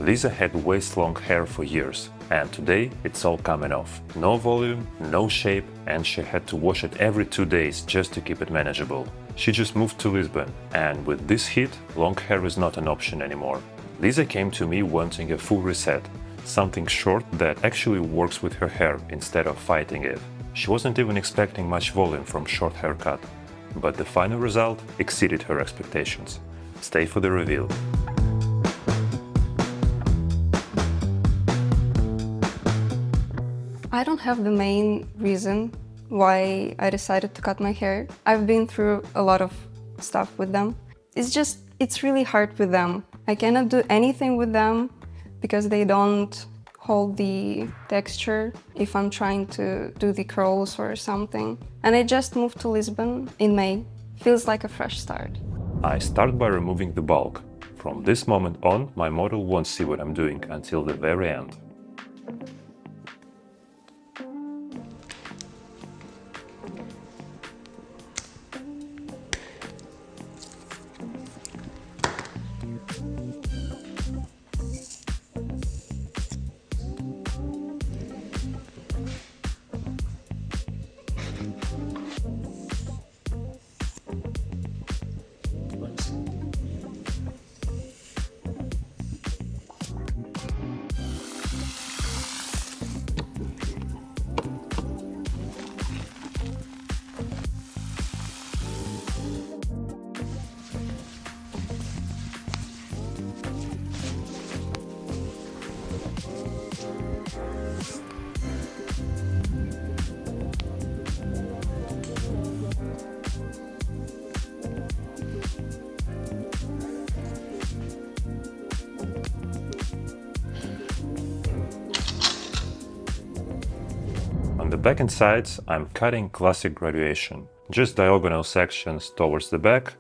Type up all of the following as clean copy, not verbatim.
Liza had waist-long hair for years, and today it's all coming off. No volume, no shape, and she had to wash it every 2 days just to keep it manageable. She just moved to Lisbon, and with this heat, long hair is not an option anymore. Liza came to me wanting a full reset, something short that actually works with her hair instead of fighting it. She wasn't even expecting much volume from short haircut, but the final result exceeded her expectations. Stay for the reveal. I don't have the main reason why I decided to cut my hair. I've been through a lot of stuff with them. It's really hard with them. I cannot do anything with them because they don't hold the texture if I'm trying to do the curls or something. And I just moved to Lisbon in May. Feels like a fresh start. I start by removing the bulk. From this moment on, my model won't see what I'm doing until the very end. On the back and sides, I'm cutting classic graduation. Just diagonal sections towards the back,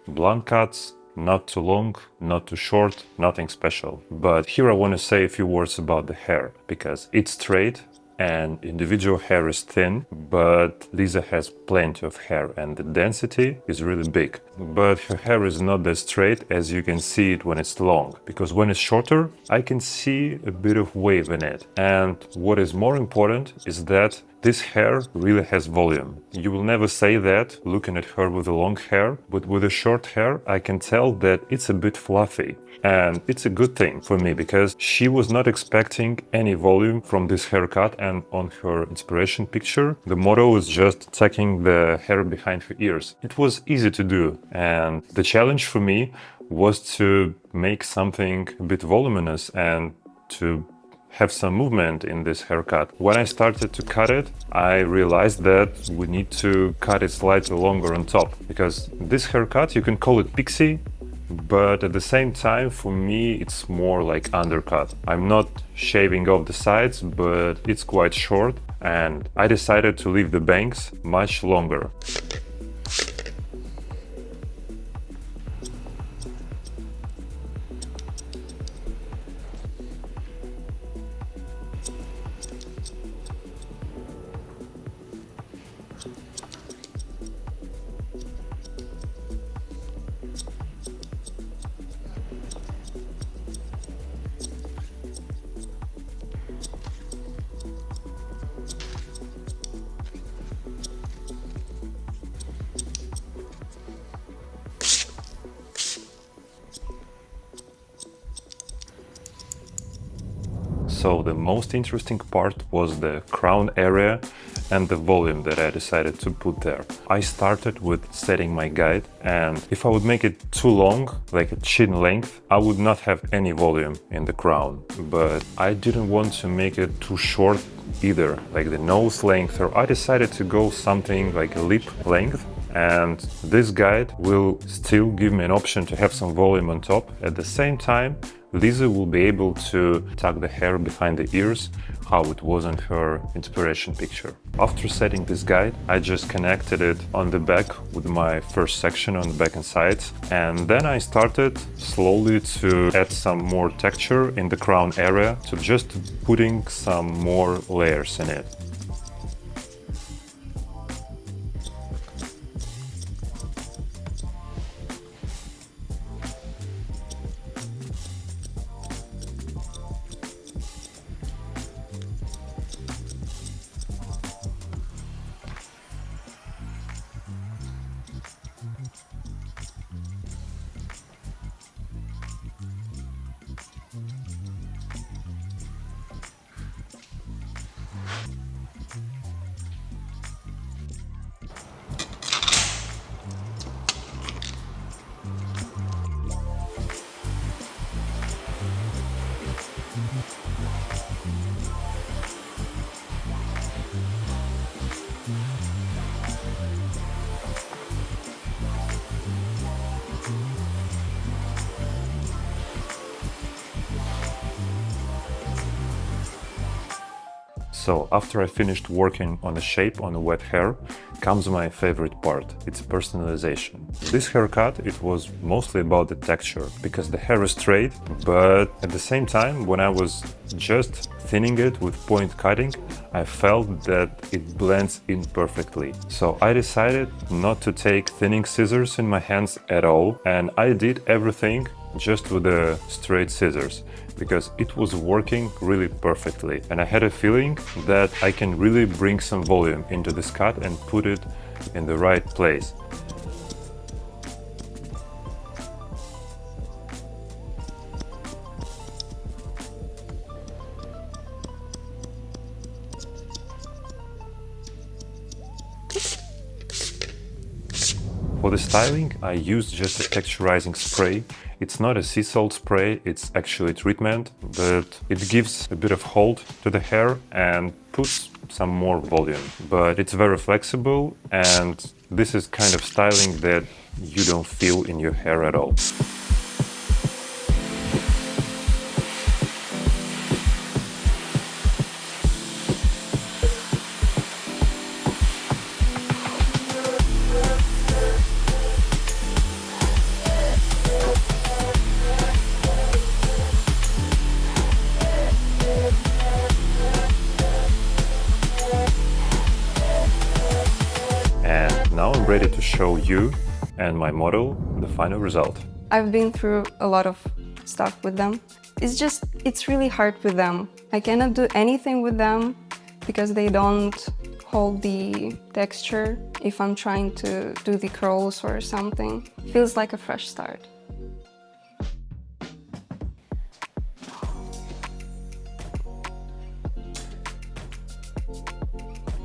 blunt cuts, not too long, not too short, nothing special. But here I want to say a few words about the hair, because it's straight and individual hair is thin, but Liza has plenty of hair and the density is really big. But her hair is not that straight as you can see it when it's long, because when it's shorter, I can see a bit of wave in it. And what is more important is that this hair really has volume. You will never say that looking at her with the long hair, but with the short hair, I can tell that it's a bit fluffy. And it's a good thing for me because she was not expecting any volume from this haircut, and on her inspiration picture, the model was just tucking the hair behind her ears. It was easy to do, and the challenge for me was to make something a bit voluminous and to have some movement in this haircut. When I started to cut it, I realized that we need to cut it slightly longer on top, because this haircut, you can call it PIXIE, but at the same time, for me, it's more like undercut. I'm not shaving off the sides, but it's quite short, and I decided to leave the bangs much longer. So the most interesting part was the crown area and the volume that I decided to put there. I started with setting my guide, and if I would make it too long, like a chin length, I would not have any volume in the crown. But I didn't want to make it too short either, like the nose length, or I decided to go something like a lip length. And this guide will still give me an option to have some volume on top. At the same time, Liza will be able to tuck the hair behind the ears, how it was in her inspiration picture. After setting this guide, I just connected it on the back with my first section on the back and sides. And then I started slowly to add some more texture in the crown area, to just putting some more layers in it. So after I finished working on the shape on the wet hair, comes my favorite part. It's personalization. This haircut, it was mostly about the texture, because the hair is straight, but at the same time, when I was just thinning it with point cutting, I felt that it blends in perfectly. So I decided not to take thinning scissors in my hands at all, and I did everything just with the straight scissors, because it was working really perfectly, and I had a feeling that I can really bring some volume into this cut and put it in the right place. For the styling, I used just a texturizing spray. It's not a sea salt spray, it's actually treatment, but it gives a bit of hold to the hair and puts some more volume. But it's very flexible, and this is kind of styling that you don't feel in your hair at all. And now I'm ready to show you and my model the final result. I've been through a lot of stuff with them. It's really hard with them. I cannot do anything with them because they don't hold the texture if I'm trying to do the curls or something. Feels like a fresh start.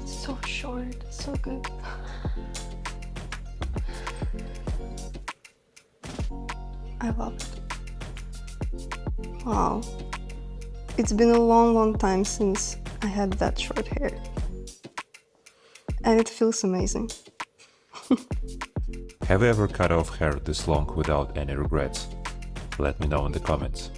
So short, so good. I love it. Wow. It's been a long time since I had that short hair. And it feels amazing. Have you ever cut off hair this long without any regrets? Let me know in the comments.